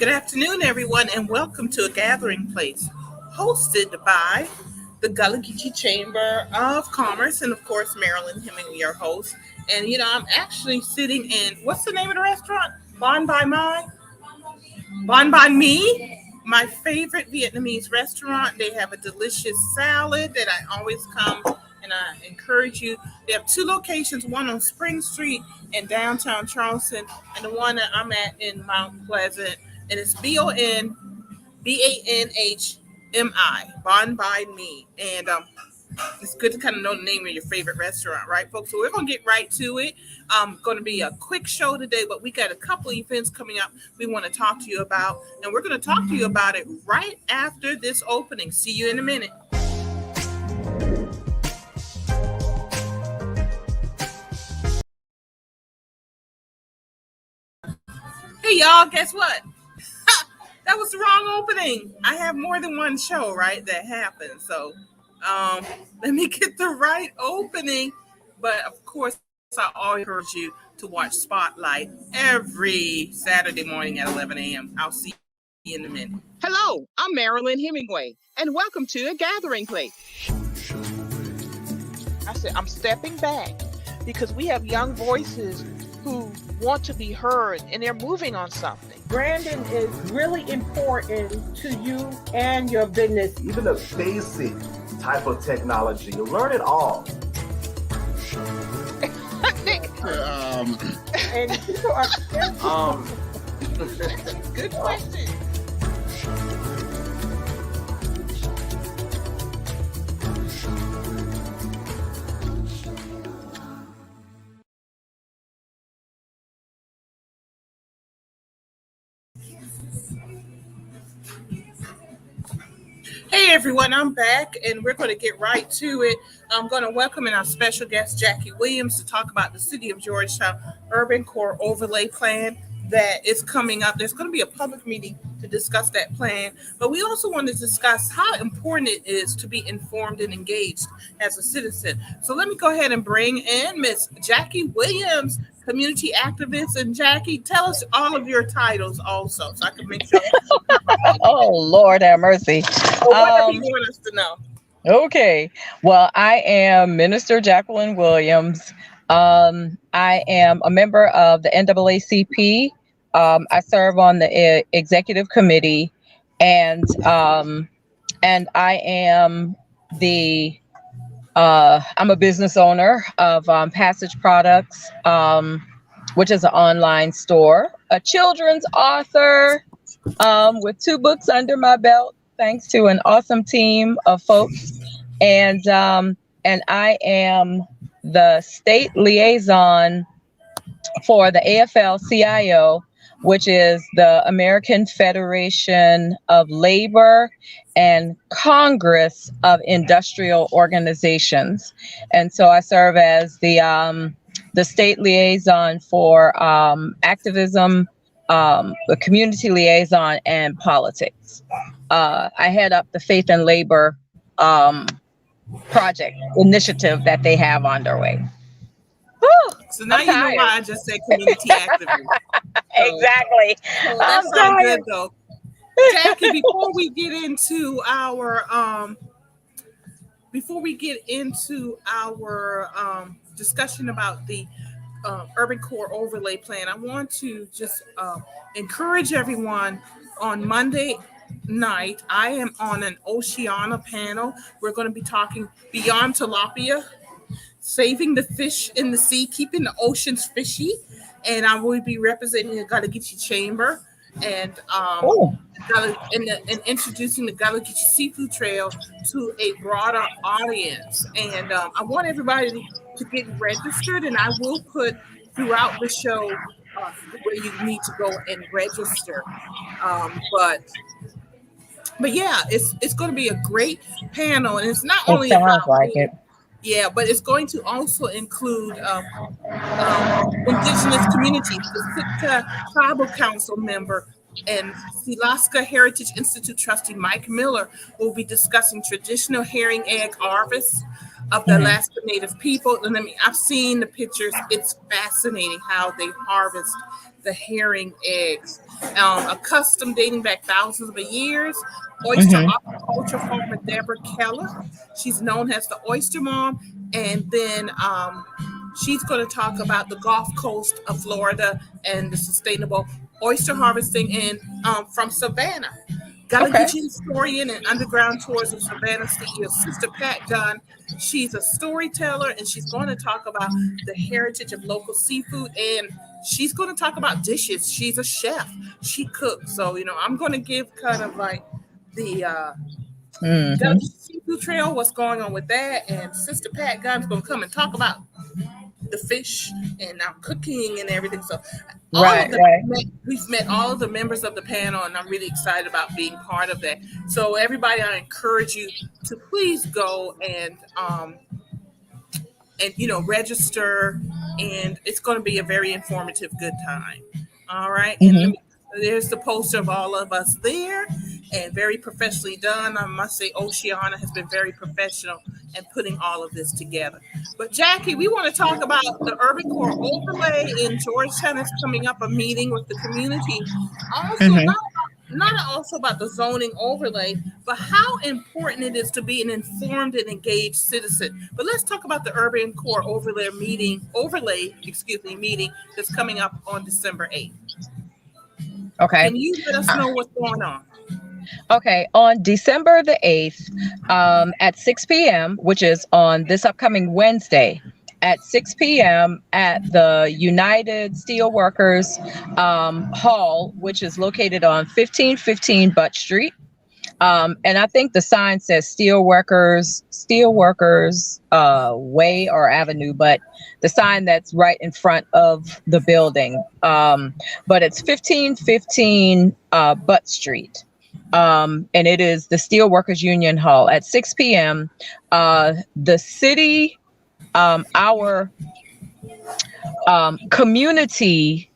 Good afternoon, everyone, and welcome to A Gathering Place, hosted by the Gullah Geechee Chamber of Commerce, and of course, Marilyn Hemingway, your host. And I'm actually sitting in what's the name of the restaurant? Bon by My, Bon by Me, my favorite Vietnamese restaurant. They have a delicious salad that I always come and I encourage you. They have two locations, one on Spring Street in downtown Charleston, and the one that I'm at in Mount Pleasant. And it's BONBANHMI, Bon by Me. And it's good to kind of know the name of your favorite restaurant, right, folks? So we're going to get right to it. Going to be a quick show today, but we got a couple events coming up we want to talk to you about. And we're going to talk to you about it right after this opening. See you in a minute. Hey, y'all, guess what? That was the wrong opening. I have more than one show, right, that happened. So let me get the right opening. But, of course, I always urge you to watch Spotlight every Saturday morning at 11 a.m. I'll see you in a minute. Hello, I'm Marilyn Hemingway, and welcome to A Gathering Place. I said I'm stepping back because we have young voices who want to be heard, and they're moving on something. Branding is really important to you and your business. Even a basic type of technology, you learn it all. And people are Good question. Hey everyone, I'm back and we're going to get right to it. I'm going to welcome in our special guest, Jacqueline Williams, to talk about the City of Georgetown Urban Core Overlay Plan that is coming up. There's going to be a public meeting to discuss that plan, but we also want to discuss how important it is to be informed and engaged as a citizen. So let me go ahead and bring in Miss Jackie Williams, community activist. And Jackie, tell us all of your titles also, so I can make sure. Oh, Lord have mercy. Whatever you want us to know. Okay. Well, I am Minister Jacqueline Williams. I am a member of the NAACP. I serve on the executive committee, and I am I'm a business owner of Passage Products, which is an online store, a children's author with 2 books under my belt, thanks to an awesome team of folks, and I am the state liaison for the AFL-CIO, which is the American Federation of Labor and Congress of Industrial Organizations. And so I serve as the state liaison for activism, the community liaison, and politics. I head up the Faith and Labor project initiative that they have underway. So now you know why I just said community activist. Exactly. So that sounds good though. Jackie, before we get into our discussion about the Urban Core Overlay Plan, I want to just encourage everyone. On Monday night, I am on an Oceana panel. We're going to be talking Beyond Tilapia, saving the fish in the sea, keeping the oceans fishy. And I will be representing the Gullah Geechee Chamber and introducing the Gullah Geechee Seafood Trail to a broader audience. And I want everybody to get registered, and I will put throughout the show where you need to go and register. But yeah, it's going to be a great panel, and it's not only about it. Yeah, but it's going to also include indigenous communities. The Sitka Tribal Council member and Silaska Heritage Institute trustee Mike Miller will be discussing traditional herring egg harvest of the Alaska Native people. And I've seen the pictures. It's fascinating how they harvest the herring eggs. A custom dating back thousands of years. Oyster Hmm. aquaculture farmer Deborah Keller. She's known as the Oyster Mom. And then she's going to talk about the Gulf Coast of Florida and the sustainable oyster harvesting in from Savannah. Gotta Okay. get you historian and underground tours of Savannah CEO Sister Pat Gunn. She's a storyteller and she's going to talk about the heritage of local seafood and she's going to talk about dishes. She's a chef. She cooks. So, I'm going to give kind of like the Hmm. Dutch Seafood Trail, what's going on with that. And Sister Pat Gunn's going to come and talk about the fish and now cooking and everything. So all Right, of the right. we've met all of the members of the panel, and I'm really excited about being part of that. So everybody, I encourage you to please go and register, and it's going to be a very informative, good time. All right, and Hmm. there's the poster of all of us there, and very professionally done. I must say, Oceana has been very professional in putting all of this together. But Jackie, we want to talk about the Urban Core Overlay in Georgetown. Is coming up a meeting with the community. Also, Hmm. not also about the zoning overlay, but how important it is to be an informed and engaged citizen. But let's talk about the Urban Core meeting that's coming up on December 8th. Okay. Can you let us know what's going on? Okay, on December the 8th, at 6 p.m., which is on this upcoming Wednesday, at 6 p.m. at the United Steelworkers Hall, which is located on 1515 Butt Street. And I think the sign says Steelworkers Way or Avenue, but the sign that's right in front of the building. But it's 1515 Butt Street. And it is the Steelworkers Union Hall at 6 p.m. The city, our community,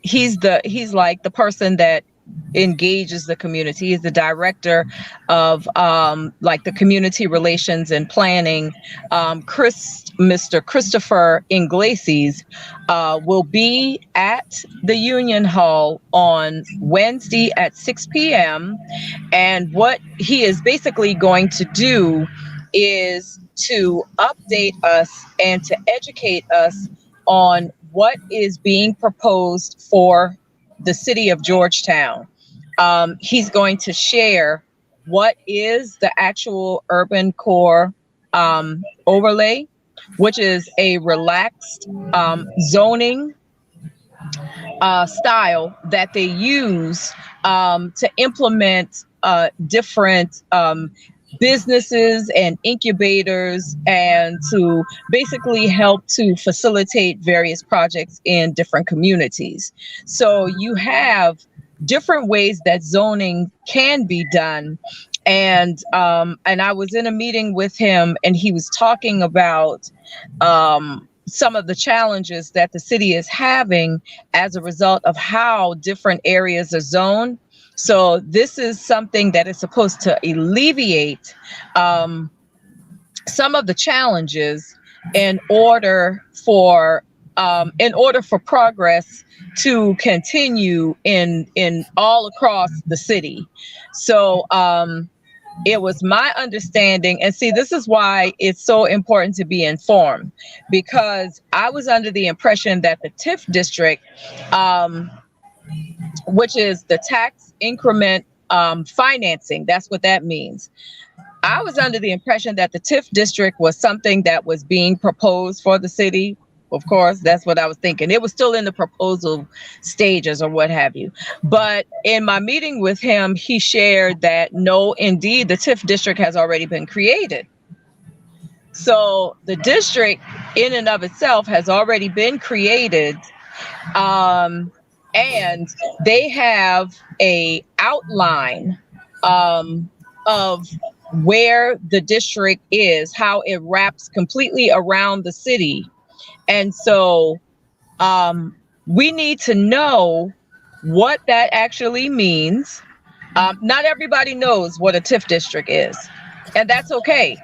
he's like the person that engages the community. He's the director of like the community relations and planning. Mr. Christopher Iglesias will be at the Union Hall on Wednesday at 6 p.m. And what he is basically going to do is to update us and to educate us on what is being proposed for the city of Georgetown. He's going to share what is the actual urban core overlay, which is a relaxed zoning style that they use to implement different businesses and incubators and to basically help to facilitate various projects in different communities. So you have different ways that zoning can be done. And I was in a meeting with him and he was talking about some of the challenges that the city is having as a result of how different areas are zoned. So this is something that is supposed to alleviate some of the challenges in order for progress to continue in all across the city. So it was my understanding, and see, this is why it's so important to be informed, because I was under the impression that the TIF district, which is the tax increment financing, that's what that means. I was under the impression that the TIF district was something that was being proposed for the city. Of course, that's what I was thinking. It was still in the proposal stages or what have you. But in my meeting with him, he shared that no, indeed, the TIF district has already been created. So the district in and of itself has already been created. And they have a outline of where the district is, how it wraps completely around the city. And so we need to know what that actually means. Not everybody knows what a TIF district is, and that's okay.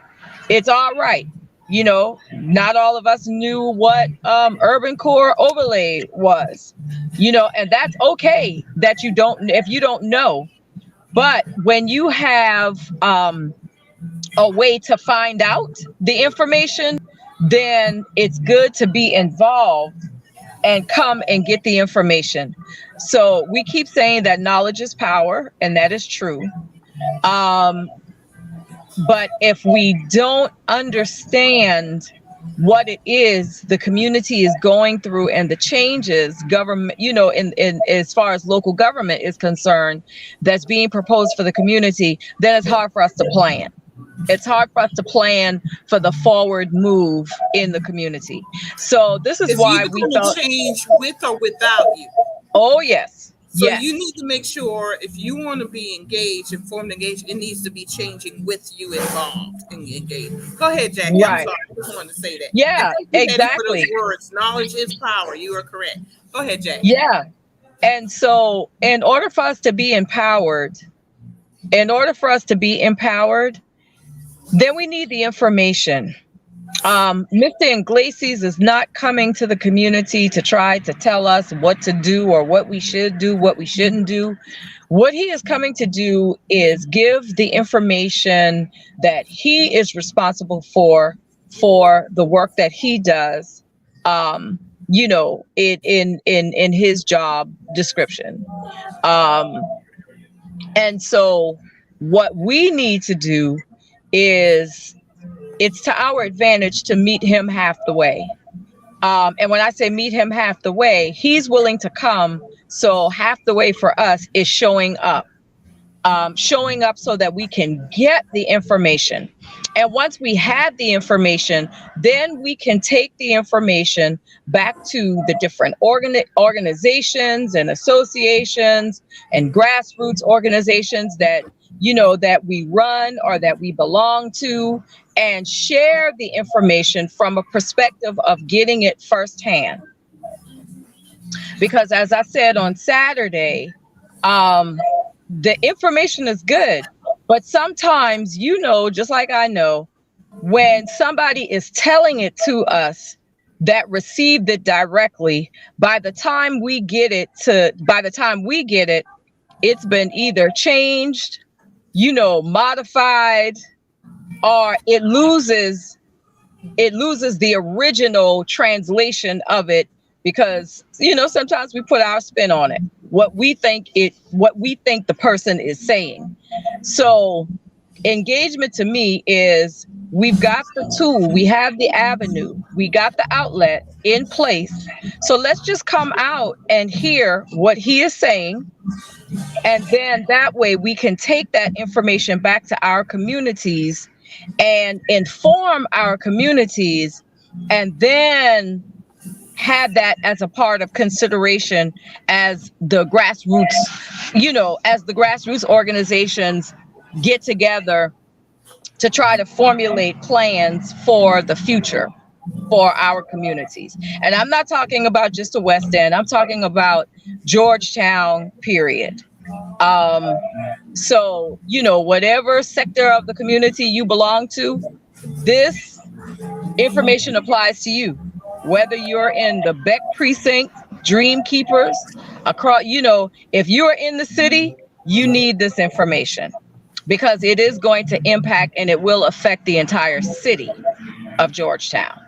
It's all right. Not all of us knew what urban core overlay was, and that's okay that you don't, if you don't know. But when you have a way to find out the information, then it's good to be involved and come and get the information. So we keep saying that knowledge is power, and that is true. But if we don't understand what it is the community is going through and the changes government, in as far as local government is concerned, that's being proposed for the community, then it's hard for us to plan. It's hard for us to plan for the forward move in the community. So this is why we felt change with or without you. Oh yes. So yes. You need to make sure if you want to be engaged, informed, engaged, it needs to be changing with you involved and engaged. Go ahead, Jackie. Right. I'm sorry. I just wanted to say that. Yeah, exactly. Those words, knowledge is power. You are correct. Go ahead, Jackie. Yeah. And so in order for us to be empowered, then we need the information. Mr. Iglesias is not coming to the community to try to tell us what to do or what we should do, what we shouldn't do. What he is coming to do is give the information that he is responsible for the work that he does, in his job description. And so what we need to do is, it's to our advantage to meet him half the way. And when I say meet him half the way, he's willing to come. So half the way for us is showing up so that we can get the information. And once we have the information, then we can take the information back to the different organizations and associations and grassroots organizations that we run or that we belong to, and share the information from a perspective of getting it firsthand. Because as I said on Saturday, the information is good, but sometimes, just like I know, when somebody is telling it to us that received it directly, by the time we get it, it's been either changed, modified, or it loses the original translation of it, because sometimes we put our spin on it, what we think the person is saying. So engagement to me is, we've got the tool, we have the avenue, we got the outlet in place. So let's just come out and hear what he is saying. And then that way we can take that information back to our communities and inform our communities, and then have that as a part of consideration as the grassroots, as the grassroots organizations get together to try to formulate plans for the future for our communities. And I'm not talking about just the West End, I'm talking about Georgetown, period. So, whatever sector of the community you belong to, this information applies to you. Whether you're in the Beck Precinct, Dream Keepers, across, if you're in the city, you need this information, because it is going to impact and it will affect the entire city of Georgetown.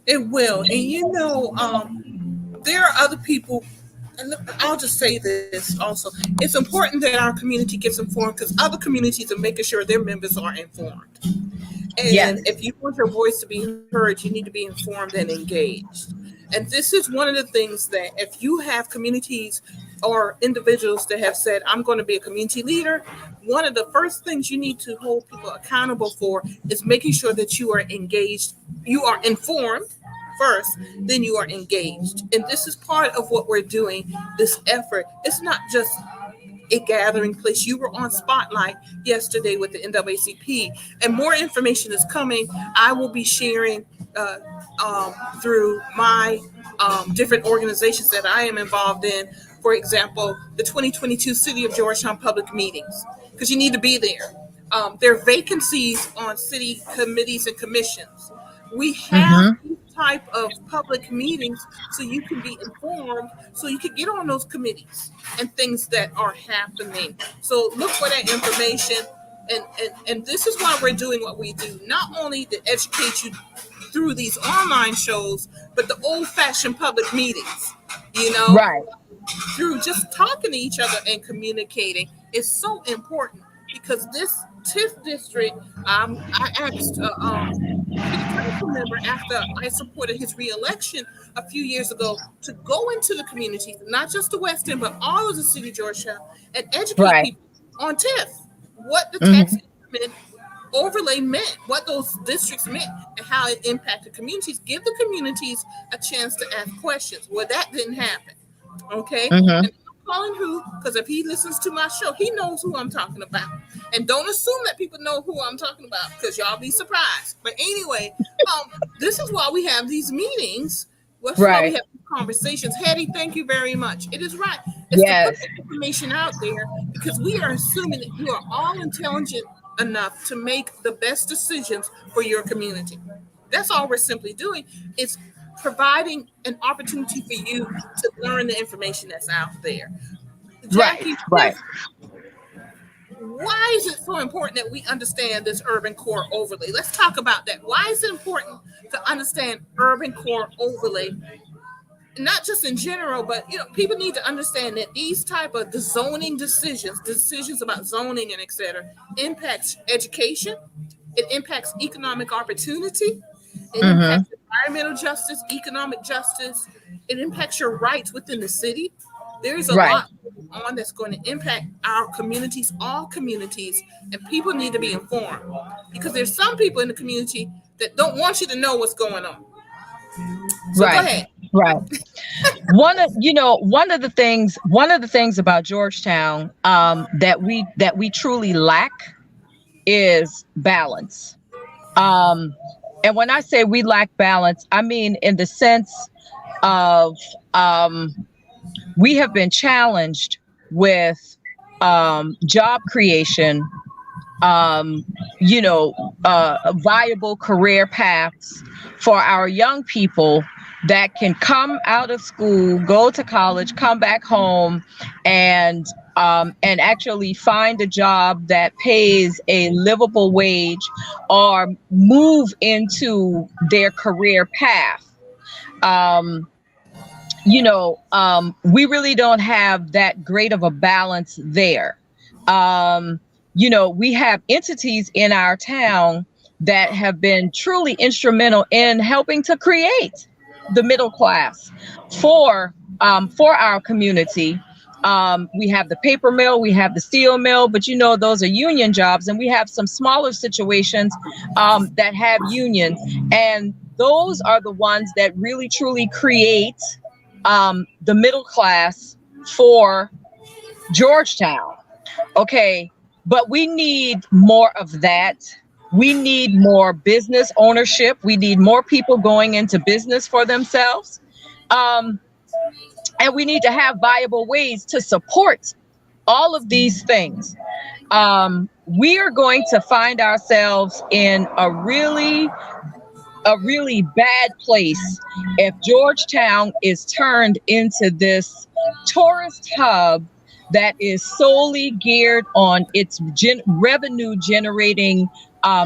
It will. And there are other people, and I'll just say this also. It's important that our community gets informed, because other communities are making sure their members are informed. And yes, if you want your voice to be heard, you need to be informed and engaged. And this is one of the things that, if you have communities or individuals that have said, I'm going to be a community leader, one of the first things you need to hold people accountable for is making sure that you are engaged, you are informed first, then you are engaged. And this is part of what we're doing, this effort. It's not just a gathering place. You were on Spotlight yesterday with the NAACP, and more information is coming. I will be sharing through my different organizations that I am involved in. For example, the 2022 City of Georgetown public meetings, because you need to be there. There are vacancies on city committees and commissions. We have Mm-hmm. these type of public meetings so you can be informed, so you can get on those committees and things that are happening. So look for that information. And this is why we're doing what we do, not only to educate you through these online shows, but the old-fashioned public meetings, you know, Right. through just talking to each other and communicating is so important, because this TIF district, I asked city council member after I supported his reelection a few years ago to go into the communities, not just the West End, but all of the city of Georgetown, and educate Right. people on TIF, what the tax Mm-hmm. increment overlay meant, what those districts meant, and how it impacted communities. Give the communities a chance to ask questions. Well, that didn't happen. Okay. Mm-hmm. And I'm calling who, because if he listens to my show, he knows who I'm talking about. And don't assume that people know who I'm talking about, because y'all be surprised. But anyway, this is why we have these meetings. That's why we Right. have these conversations. Hetty, thank you very much. It is right. It's to put Yes. the information out there, because we are assuming that you are all intelligent enough to make the best decisions for your community. That's all we're simply doing. It's providing an opportunity for you to learn the information that's out there. Right. Jackie, Right. why is it so important that we understand this urban core overlay? Let's talk about that. Why is it important to understand urban core overlay? Not just in general, but people need to understand that these type of the zoning decisions about zoning and etc., impacts education. It impacts economic opportunity. It Mm-hmm. impacts environmental justice, economic justice. It impacts your rights within the city. There's a Right. lot going on that's going to impact our communities, all communities, and people need to be informed, because there's some people in the community that don't want you to know what's going on. So go Right. ahead. Right. One of the things about Georgetown that we truly lack is balance. Um, and when I say we lack balance, I mean in the sense of we have been challenged with job creation, viable career paths for our young people that can come out of school, go to college, come back home, and actually find a job that pays a livable wage or move into their career path. We really don't have that great of a balance there. We have entities in our town that have been truly instrumental in helping to create the middle class for our community. We have the paper mill, we have the steel mill, but those are union jobs, and we have some smaller situations that have unions, and those are the ones that really truly create the middle class for Georgetown. Okay, but we need more of that. We need more business ownership. We need more people going into business for themselves. And we need to have viable ways to support all of these things. We are going to find ourselves in a really bad place if Georgetown is turned into this tourist hub that is solely geared on its revenue generating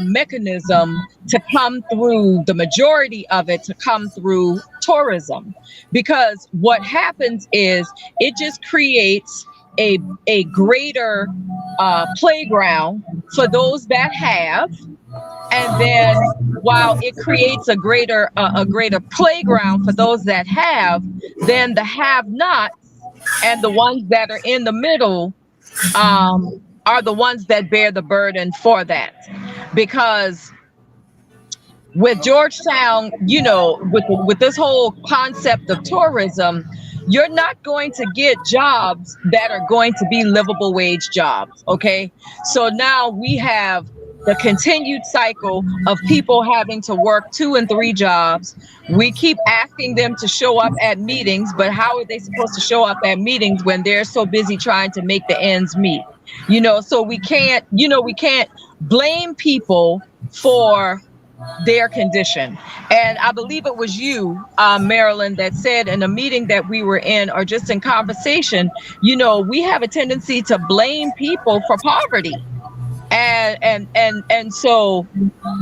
mechanism to come through, the majority of it to come through tourism. Because what happens is it just creates a greater playground for those that have. And then while it creates a greater playground for those that have, then the have-nots and the ones that are in the middle are the ones that bear the burden for that. Because with Georgetown, with this whole concept of tourism, you're not going to get jobs that are going to be livable wage jobs. Okay, so now we have the continued cycle of people having to work 2 and 3 jobs. We keep asking them to show up at meetings, but how are they supposed to show up at meetings when they're so busy trying to make the ends meet? So we can't blame people for their condition. And I believe it was you, Marilyn, that said in a meeting that we were in, or just in conversation, we have a tendency to blame people for poverty. And so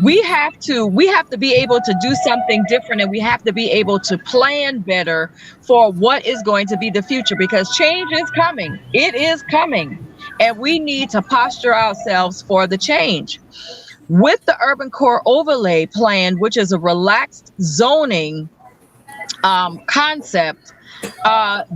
we have to be able to do something different, and we have to be able to plan better for what is going to be the future, because change is coming. It is coming, and we need to posture ourselves for the change. With the Urban Core Overlay Plan, which is a relaxed zoning concept,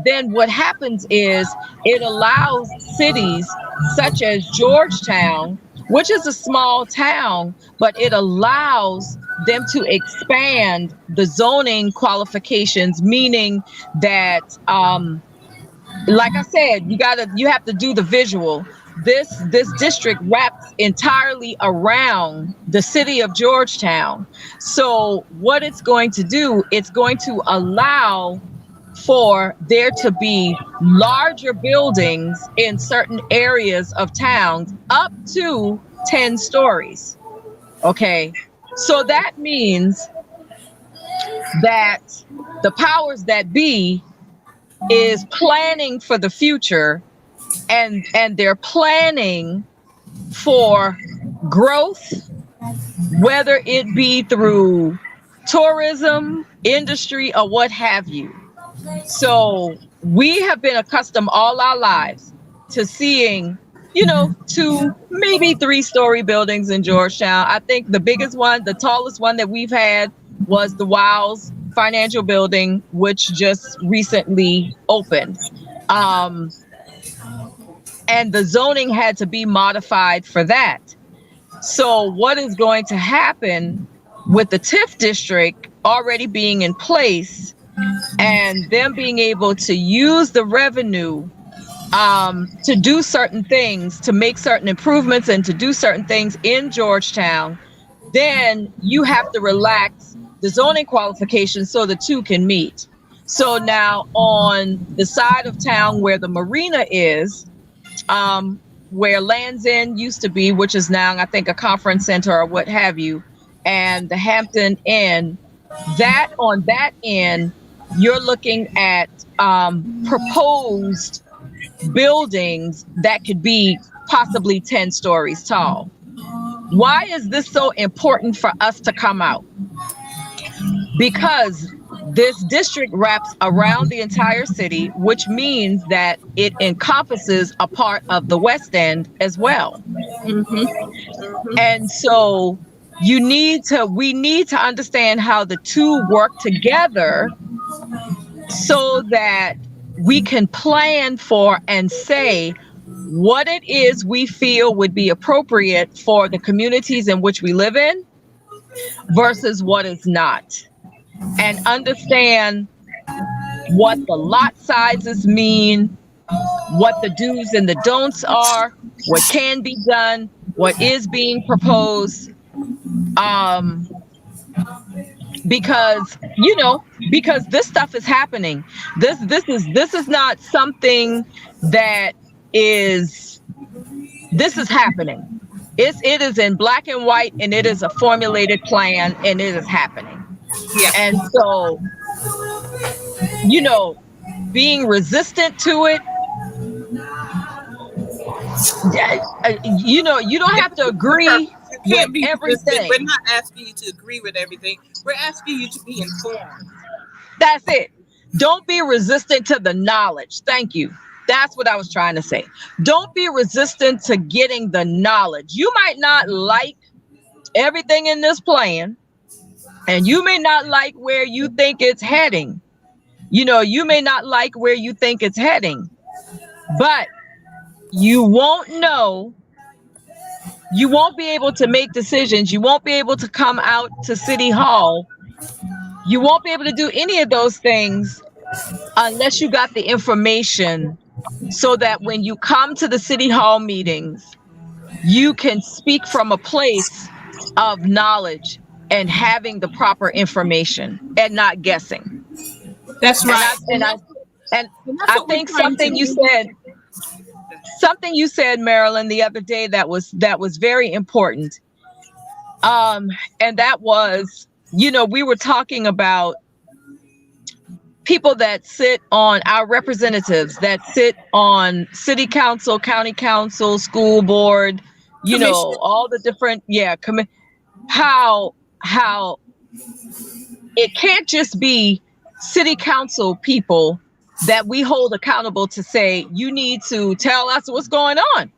then what happens is it allows cities such as Georgetown, which is a small town, but it allows them to expand the zoning qualifications, meaning that, like I said, you have to do the visual. This district wraps entirely around the city of Georgetown. So what it's going to do, it's going to allow for there to be larger buildings in certain areas of towns up to 10 stories. Okay, so that means that the powers that be is planning for the future, and they're planning for growth, whether it be through tourism, industry, or what have you. So we have been accustomed all our lives to seeing, 2, maybe 3-story buildings in Georgetown. I think the biggest one, the tallest one that we've had was the Wiles Financial Building, which just recently opened. And the zoning had to be modified for that. So what is going to happen with the TIF district already being in place, and them being able to use the revenue to do certain things, to make certain improvements, and to do certain things in Georgetown, then you have to relax the zoning qualifications so the two can meet. So now on the side of town where the marina is, where Land's End used to be, which is now I think a conference center or what have you, and the Hampton Inn, that on that end, you're looking at proposed buildings that could be possibly 10 stories tall. Why is this so important for us to come out? Because this district wraps around the entire city, which means that it encompasses a part of the West End as well. And so we need to understand how the two work together so that we can plan for and say what it is we feel would be appropriate for the communities in which we live in versus what is not. And understand what the lot sizes mean, what the do's and the don'ts are, what can be done, what is being proposed. Because this stuff is happening. This is not something that is, this is happening. It is in black and white, and it is a formulated plan, and it is happening. Yeah. And so, being resistant to it, you don't have to agree with everything. We're not asking you to agree with everything. We're asking you to be informed. That's it. Don't be resistant to the knowledge. Thank you. That's what I was trying to say. Don't be resistant to getting the knowledge. You might not like everything in this plan, and you may not like where you think it's heading. You may not like where you think it's heading, but you won't know. You won't be able to make decisions. You won't be able to come out to City Hall. You won't be able to do any of those things unless you got the information, so that when you come to the City Hall meetings, you can speak from a place of knowledge and having the proper information and not guessing. That's right. And I think something you said, Marilyn, the other day that was very important. And that was, we were talking about people that sit on our representatives that sit on city council, county council, school board, Commission. all the different, how it can't just be city council people that we hold accountable to say, you need to tell us what's going on.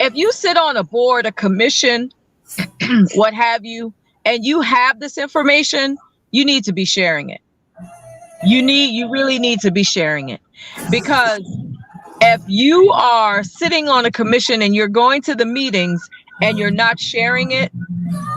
If you sit on a board, a commission, what have you, and you have this information, you need to be sharing it. You really need to be sharing it, because if you are sitting on a commission and you're going to the meetings and you're not sharing it,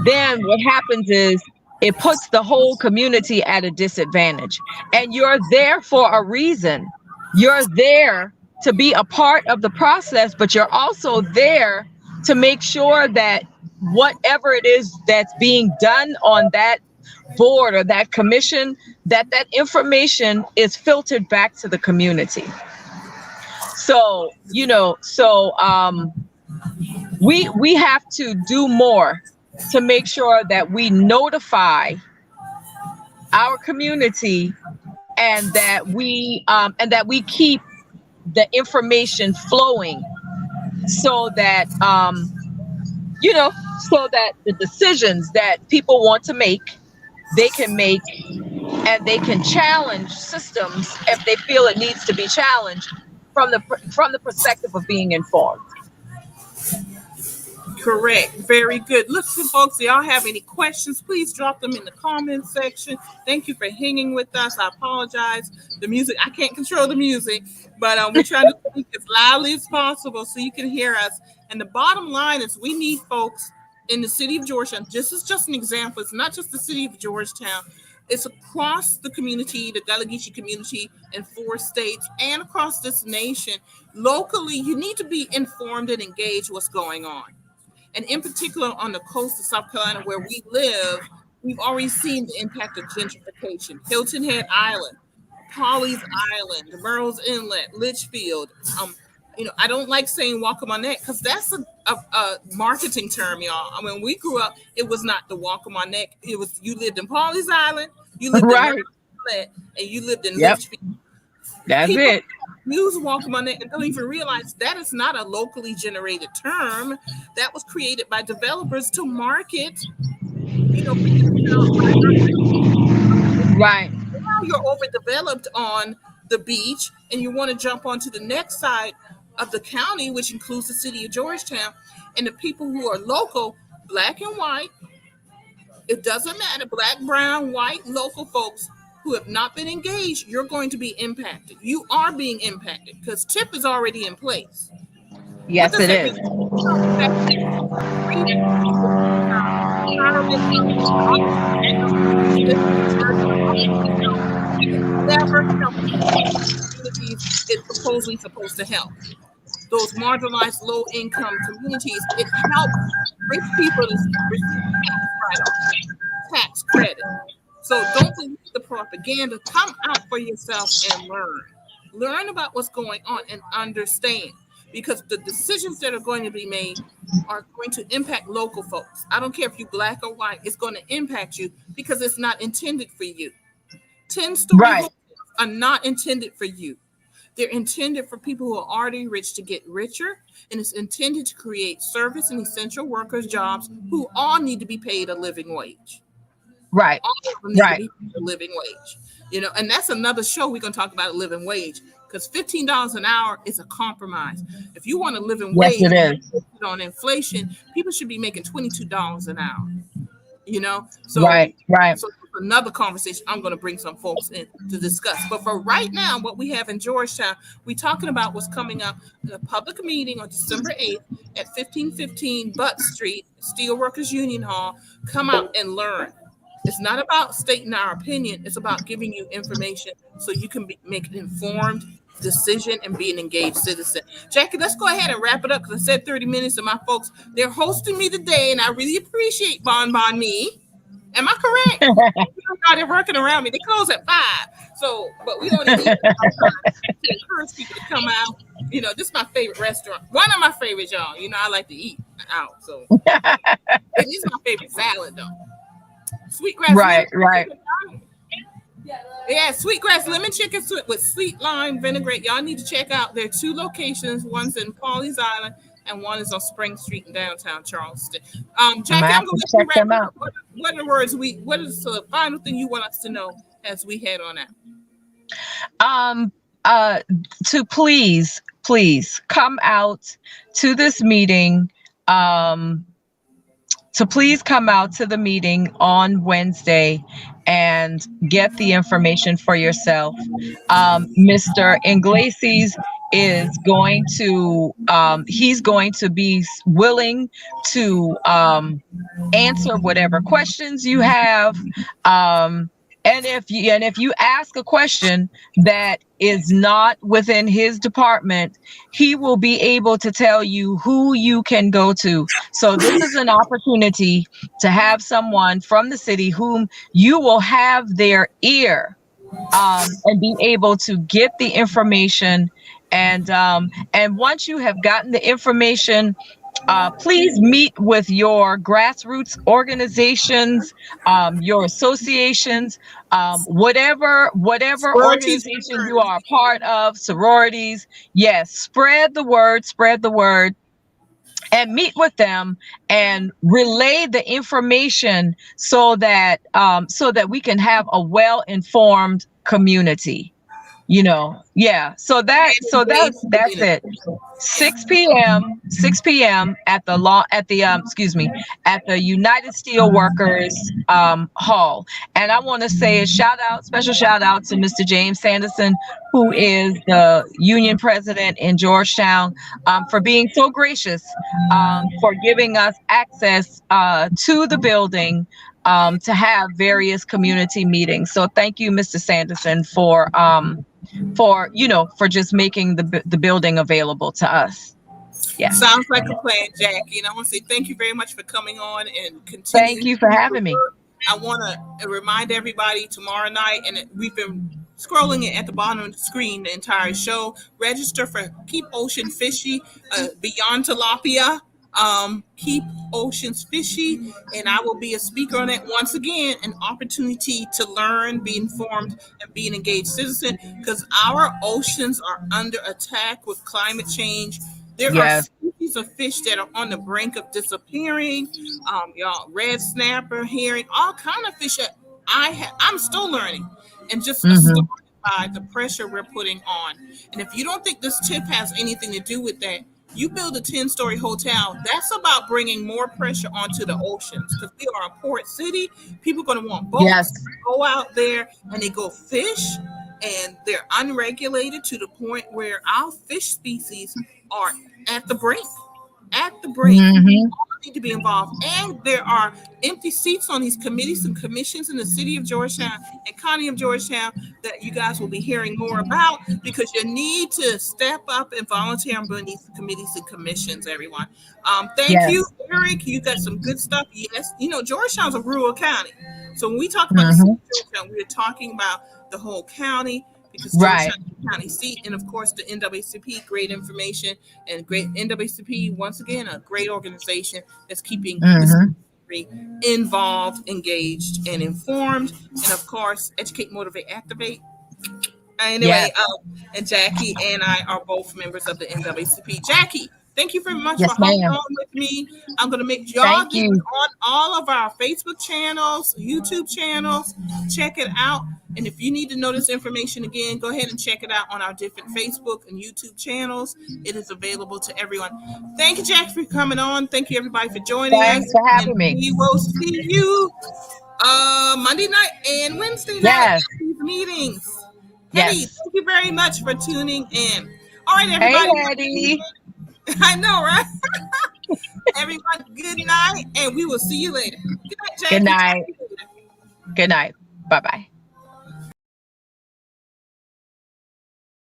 then what happens is it puts the whole community at a disadvantage. And you're there for a reason. You're there to be a part of the process, but you're also there to make sure that whatever it is that's being done on that board or that commission, that information is filtered back to the community. So, we have to do more to make sure that we notify our community and that we keep the information flowing so that so that the decisions that people want to make, they can make, and they can challenge systems if they feel it needs to be challenged from the perspective of being informed. Correct. Very good. Listen, folks, do y'all have any questions? Please drop them in the comment section. Thank you for hanging with us. I apologize. The music, I can't control the music, but we're trying to speak as loudly as possible so you can hear us. And the bottom line is we need folks in the city of Georgetown. This is just an example. It's not just the city of Georgetown. It's across the community, the Gullah Geechee community in 4 states and across this nation. Locally, you need to be informed and engaged what's going on. And in particular, on the coast of South Carolina, where we live, we've already seen the impact of gentrification. Hilton Head Island, Pawleys Island, the Merle's Inlet, Litchfield. I don't like saying Wacomanet because that's a marketing term, y'all. I mean, when we grew up, it was not the Wacomanet. It was, you lived in Pawleys Island, you lived in Merle's Inlet, and you lived in Litchfield. That's People it. use Wacomanet and don't even realize that is not a locally generated term. That was created by developers to market, Right. Now you're overdeveloped on the beach and you want to jump onto the next side of the county, which includes the city of Georgetown, and the people who are local, black and white, it doesn't matter, black, brown, white, local folks who have not been engaged, you're going to be impacted. You are being impacted because TIP is already in place. Yes, it is. Never help communities it's supposedly supposed to help. Those marginalized low-income communities, it helps rich people to receive tax credit. So don't believe the propaganda. Come out for yourself and learn. Learn about what's going on and understand. Because the decisions that are going to be made are going to impact local folks. I don't care if you're black or white, it's going to impact you because it's not intended for you. 10-story hotels are not intended for you. They're intended for people who are already rich to get richer, and it's intended to create service and essential workers jobs who all need to be paid a living wage. Right. All of them need to be paid a living wage. And that's another show we're going to talk about a living wage. Because $15 an hour is a compromise. If you want a living wage on inflation, people should be making $22 an hour. So right. So another conversation I'm going to bring some folks in to discuss. But for right now, what we have in Georgetown, we're talking about what's coming up in a public meeting on December 8th at 1515 Butt Street, Steelworkers Union Hall. Come out and learn. It's not about stating our opinion. It's about giving you information so you can make an informed decision and be an engaged citizen. Jackie, let's go ahead and wrap it up because I said 30 minutes and my folks, they're hosting me today and I really appreciate Bon Me. Am I correct? They're working around me. They close at 5. So, but we only need to encourage people to come out. This is my favorite restaurant. One of my favorites, y'all. I like to eat. out. So it is my favorite salad though. Sweetgrass Right, lemon. right. Yeah, sweetgrass lemon chicken with sweet lime vinaigrette. Y'all need to check out. There are 2 locations. One's in Pawleys Island, and one is on Spring Street in downtown Charleston. I'm Jackie, gonna I'm have gonna to let you check wrap them it out. up. What are the words what is the final thing you want us to know as we head on out? To please come out to this meeting. To please come out to the meeting on Wednesday and get the information for yourself. Mr. Iglesias is going to, he's going to be willing to answer whatever questions you have. And if you ask a question that is not within his department, he will be able to tell you who you can go to. So this is an opportunity to have someone from the city whom you will have their ear, and be able to get the information. And once you have gotten the information, please meet with your grassroots organizations, your associations, whatever Sororities. organization you are a part of, sororities. Yes, spread the word, and meet with them and relay the information so that we can have a well-informed community. Yeah. So that's it. 6 p.m. at the United Steelworkers Hall. And I want to say a special shout out to Mr. James Sanderson, who is the union president in Georgetown, for being so gracious, for giving us access to the building to have various community meetings. So thank you, Mr. Sanderson, for just making the building available to us. Yeah. Sounds like a plan, Jackie. And I want to say thank you very much for coming on and continuing. Thank you for having me. I want to remind everybody tomorrow night, and we've been scrolling it at the bottom of the screen the entire show. Register for Keep Ocean Fishy, Beyond Tilapia. Keep Oceans Fishy, and I will be a speaker on it. Once again, an opportunity to learn, be informed, and be an engaged citizen, because our oceans are under attack with climate change. There are species of fish that are on the brink of disappearing. Y'all, red snapper, herring, all kind of fish that I'm still learning, and just astounded by the pressure we're putting on. And if you don't think this tip has anything to do with that, you build a 10-story hotel. That's about bringing more pressure onto the oceans, because we are a port city. People are going to want boats to go out there, and they go fish, and they're unregulated to the point where our fish species are at the brink. All need to be involved. And there are empty seats on these committees and commissions in the city of Georgetown and county of Georgetown that you guys will be hearing more about, because you need to step up and volunteer on these committees and commissions, everyone. Thank you, Eric. You got some good stuff. Yes, Georgetown's a rural county. So when we talk about the city of Georgetown, we're talking about the whole county, because Georgetown is the county seat, and of course the NAACP, great information, and great NAACP, once again, a great organization that's keeping this country involved, engaged, and informed, and of course, educate, motivate, activate. Anyway, and Jackie and I are both members of the NAACP. Jackie, thank you very much for hopping on with me. I'm going to make y'all get on all of our Facebook channels, YouTube channels. Check it out. And if you need to know this information again, go ahead and check it out on our different Facebook and YouTube channels. It is available to everyone. Thank you, Jackie, for coming on. Thank you, everybody, for joining us. Thanks for having me. We will see you Monday night and Wednesday night at these meetings. Hey, thank you very much for tuning in. All right, everybody. Hey, Eddie. I know, right? Everyone, good night, and we will see you later. Good night, Jackie. Good night. Good night. Bye-bye.